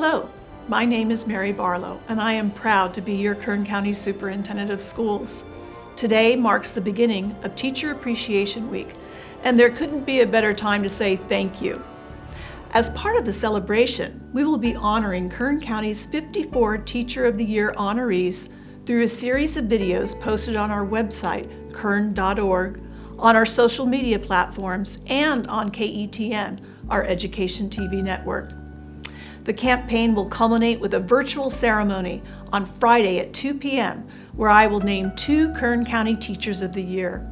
Hello, my name is Mary Barlow, and I am proud to be your Kern County Superintendent of Schools. Today marks the beginning of Teacher Appreciation Week, and there couldn't be a better time to say thank you. As part of the celebration, we will be honoring Kern County's 54 Teacher of the Year honorees through a series of videos posted on our website, kern.org, on our social media platforms, and on KETN, our education TV network. The campaign will culminate with a virtual ceremony on Friday at 2 p.m., where I will name 2 Kern County Teachers of the Year.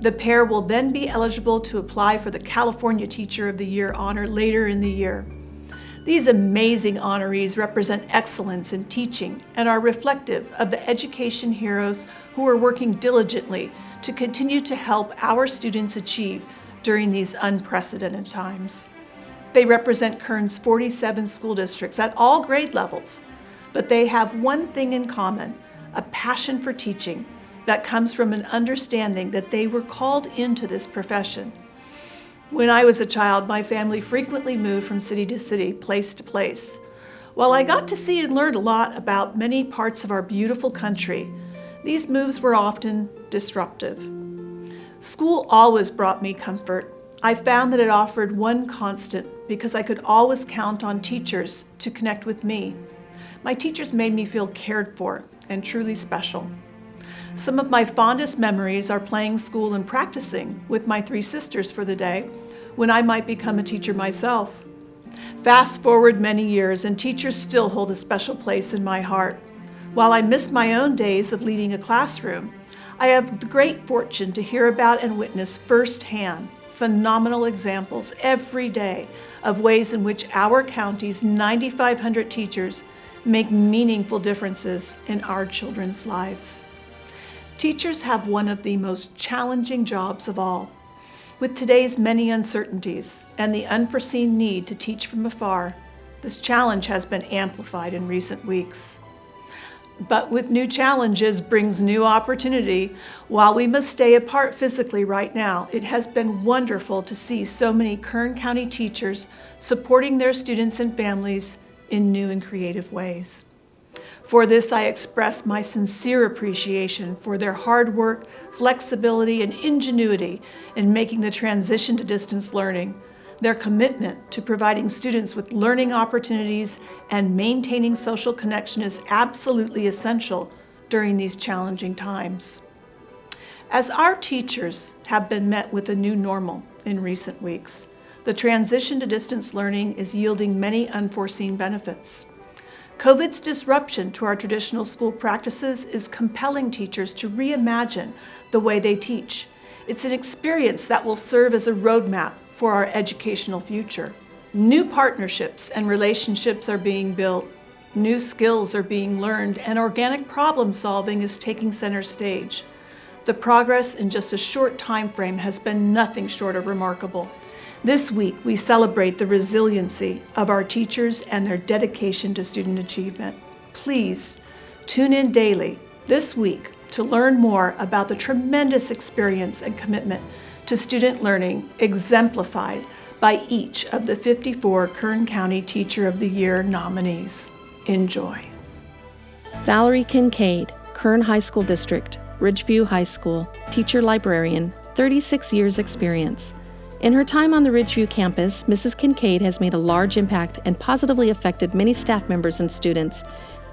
The pair will then be eligible to apply for the California Teacher of the Year honor later in the year. These amazing honorees represent excellence in teaching and are reflective of the education heroes who are working diligently to continue to help our students achieve during these unprecedented times. They represent Kern's 47 school districts at all grade levels, but they have one thing in common, a passion for teaching that comes from an understanding that they were called into this profession. When I was a child, my family frequently moved from city to city, place to place. While I got to see and learn a lot about many parts of our beautiful country, these moves were often disruptive. School always brought me comfort. I found that it offered one constant because I could always count on teachers to connect with me. My teachers made me feel cared for and truly special. Some of my fondest memories are playing school and practicing with my 3 sisters for the day when I might become a teacher myself. Fast forward many years and teachers still hold a special place in my heart. While I miss my own days of leading a classroom, I have the great fortune to hear about and witness firsthand phenomenal examples every day of ways in which our county's 9,500 teachers make meaningful differences in our children's lives. Teachers have one of the most challenging jobs of all. With today's many uncertainties and the unforeseen need to teach from afar, this challenge has been amplified in recent weeks. But with new challenges brings new opportunity. While we must stay apart physically right now, it has been wonderful to see so many Kern County teachers supporting their students and families in new and creative ways. For this, I express my sincere appreciation for their hard work, flexibility, and ingenuity in making the transition to distance learning. Their commitment to providing students with learning opportunities and maintaining social connection is absolutely essential during these challenging times. As our teachers have been met with a new normal in recent weeks, the transition to distance learning is yielding many unforeseen benefits. COVID's disruption to our traditional school practices is compelling teachers to reimagine the way they teach. It's an experience that will serve as a roadmap for our educational future. New partnerships and relationships are being built, new skills are being learned, and organic problem solving is taking center stage. The progress in just a short time frame has been nothing short of remarkable. This week, we celebrate the resiliency of our teachers and their dedication to student achievement. Please tune in daily this week to learn more about the tremendous experience and commitment to student learning exemplified by each of the 54 Kern County Teacher of the Year nominees. Enjoy. Valerie Kincaid, Kern High School District, Ridgeview High School, teacher librarian, 36 years experience. In her time on the Ridgeview campus, Mrs. Kincaid has made a large impact and positively affected many staff members and students.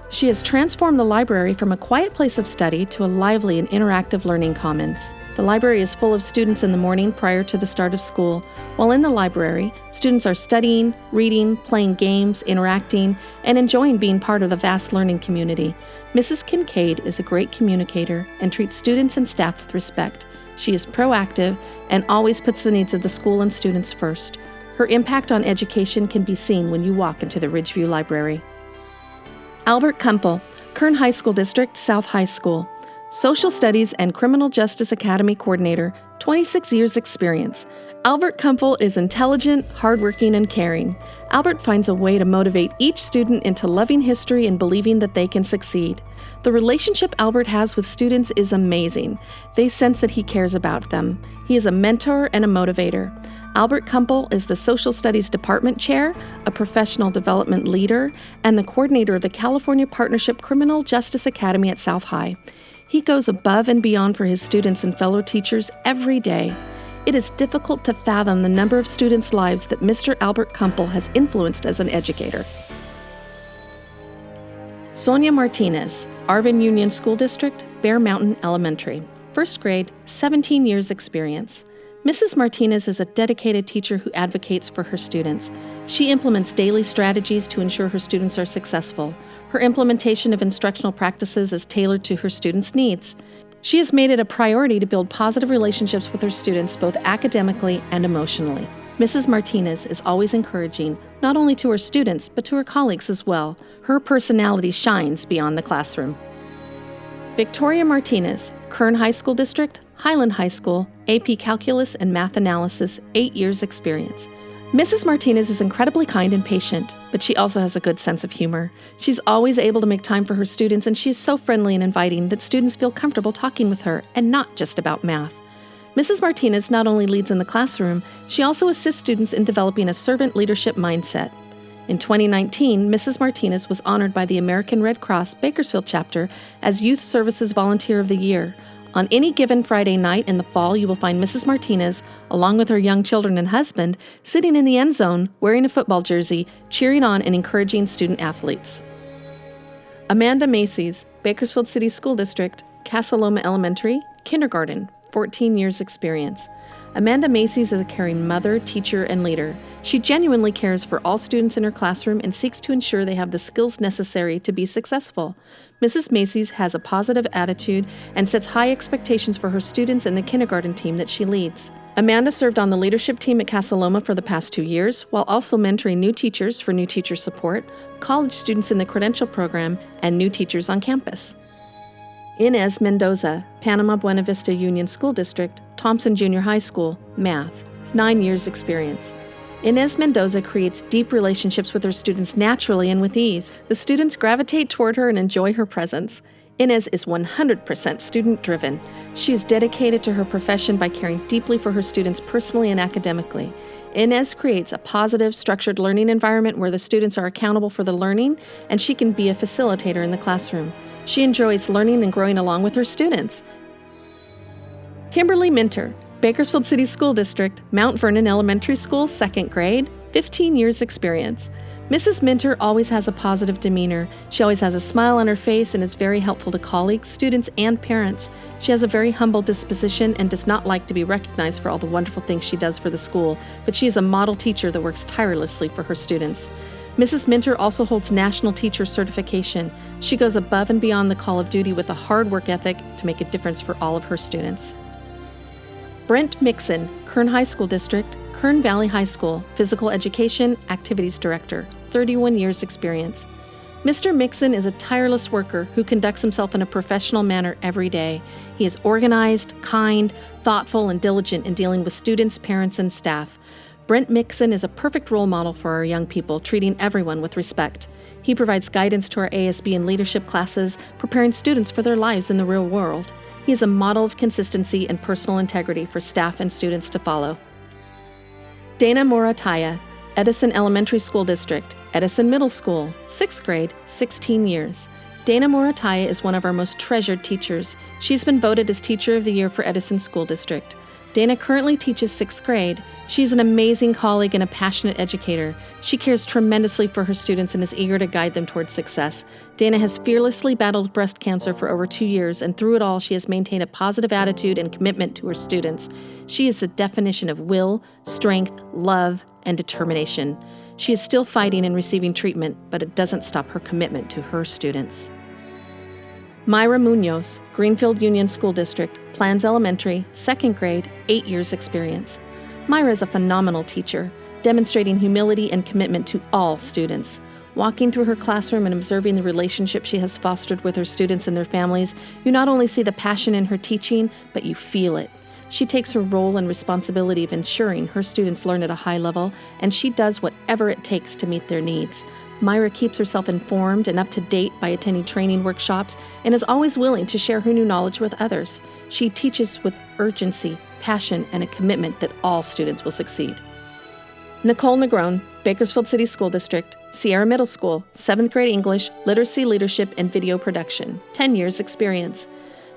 She has transformed the library from a quiet place of study to a lively and interactive learning commons. The library is full of students in the morning prior to the start of school. While in the library, students are studying, reading, playing games, interacting, and enjoying being part of the vast learning community. Mrs. Kincaid is a great communicator and treats students and staff with respect. She is proactive and always puts the needs of the school and students first. Her impact on education can be seen when you walk into the Ridgeview Library. Albert Cumple, Kern High School District, South High School. Social Studies and Criminal Justice Academy Coordinator, 26 years experience. Albert Cumple is intelligent, hardworking, and caring. Albert finds a way to motivate each student into loving history and believing that they can succeed. The relationship Albert has with students is amazing. They sense that he cares about them. He is a mentor and a motivator. Albert Cumple is the Social Studies Department Chair, a professional development leader, and the coordinator of the California Partnership Criminal Justice Academy at South High. He goes above and beyond for his students and fellow teachers every day. It is difficult to fathom the number of students' lives that Mr. Albert Cumple has influenced as an educator. Sonia Martinez, Arvin Union School District, Bear Mountain Elementary. First grade, 17 years experience. Mrs. Martinez is a dedicated teacher who advocates for her students. She implements daily strategies to ensure her students are successful. Her implementation of instructional practices is tailored to her students' needs. She has made it a priority to build positive relationships with her students, both academically and emotionally. Mrs. Martinez is always encouraging, not only to her students, but to her colleagues as well. Her personality shines beyond the classroom. Victoria Martinez, Kern High School District, Highland High School, AP Calculus and Math Analysis, 8 years experience. Mrs. Martinez is incredibly kind and patient, but she also has a good sense of humor. She's always able to make time for her students, and she is so friendly and inviting that students feel comfortable talking with her, and not just about math. Mrs. Martinez not only leads in the classroom, she also assists students in developing a servant leadership mindset. In 2019, Mrs. Martinez was honored by the American Red Cross Bakersfield chapter as Youth Services Volunteer of the Year. On any given Friday night in the fall, you will find Mrs. Martinez, along with her young children and husband, sitting in the end zone, wearing a football jersey, cheering on and encouraging student athletes. Amandla Macys, Bakersfield City School District, Casa Loma Elementary, Kindergarten, 14 years experience. Amandla Macys is a caring mother, teacher, and leader. She genuinely cares for all students in her classroom and seeks to ensure they have the skills necessary to be successful. Mrs. Macys has a positive attitude and sets high expectations for her students and the kindergarten team that she leads. Amanda served on the leadership team at Casa Loma for the past 2 years, while also mentoring new teachers for new teacher support, college students in the credential program, and new teachers on campus. Inez Mendoza, Panama Buena Vista Union School District, Thompson Junior High School, Math, 9 years experience. Inez Mendoza creates deep relationships with her students naturally and with ease. The students gravitate toward her and enjoy her presence. Inez is 100% student-driven. She is dedicated to her profession by caring deeply for her students personally and academically. Inez creates a positive, structured learning environment where the students are accountable for the learning, and she can be a facilitator in the classroom. She enjoys learning and growing along with her students. Kimberly Mentor, Bakersfield City School District, Mount Vernon Elementary School, 2nd grade, 15 years experience. Mrs. Mentor always has a positive demeanor. She always has a smile on her face and is very helpful to colleagues, students, and parents. She has a very humble disposition and does not like to be recognized for all the wonderful things she does for the school, but she is a model teacher that works tirelessly for her students. Mrs. Mentor also holds National Teacher Certification. She goes above and beyond the call of duty with a hard work ethic to make a difference for all of her students. Brent Mixon, Kern High School District, Kern Valley High School, Physical Education Activities Director, 31 years experience. Mr. Mixon is a tireless worker who conducts himself in a professional manner every day. He is organized, kind, thoughtful, and diligent in dealing with students, parents, and staff. Brent Mixon is a perfect role model for our young people, treating everyone with respect. He provides guidance to our ASB and leadership classes, preparing students for their lives in the real world. He is a model of consistency and personal integrity for staff and students to follow. Dana Morataya, Edison Elementary School District, Edison Middle School, 6th grade, 16 years. Dana Morataya is one of our most treasured teachers. She's been voted as Teacher of the Year for Edison School District. Dana currently teaches 6th grade. She's an amazing colleague and a passionate educator. She cares tremendously for her students and is eager to guide them towards success. Dana has fearlessly battled breast cancer for over 2 years, and through it all, she has maintained a positive attitude and commitment to her students. She is the definition of will, strength, love, and determination. She is still fighting and receiving treatment, but it doesn't stop her commitment to her students. Myra Munoz, Greenfield Union School District, Plans Elementary, 2nd grade, 8 years experience. Myra is a phenomenal teacher, demonstrating humility and commitment to all students. Walking through her classroom and observing the relationship she has fostered with her students and their families, you not only see the passion in her teaching, but you feel it. She takes her role and responsibility of ensuring her students learn at a high level, and she does whatever it takes to meet their needs. Myra keeps herself informed and up to date by attending training workshops and is always willing to share her new knowledge with others. She teaches with urgency, passion, and a commitment that all students will succeed. Nicole Negroni, Bakersfield City School District, Sierra Middle School, 7th grade English, literacy, leadership, and video production, 10 years experience.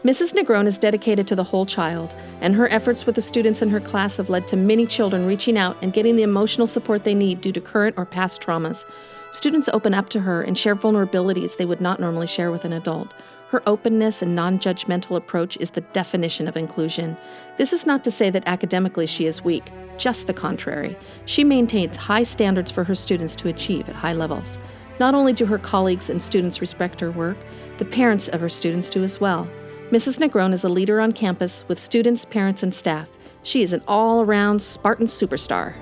Mrs. Negroni is dedicated to the whole child, and her efforts with the students in her class have led to many children reaching out and getting the emotional support they need due to current or past traumas. Students open up to her and share vulnerabilities they would not normally share with an adult. Her openness and non-judgmental approach is the definition of inclusion. This is not to say that academically she is weak, just the contrary. She maintains high standards for her students to achieve at high levels. Not only do her colleagues and students respect her work, the parents of her students do as well. Mrs. Negroni is a leader on campus with students, parents, and staff. She is an all-around Spartan superstar.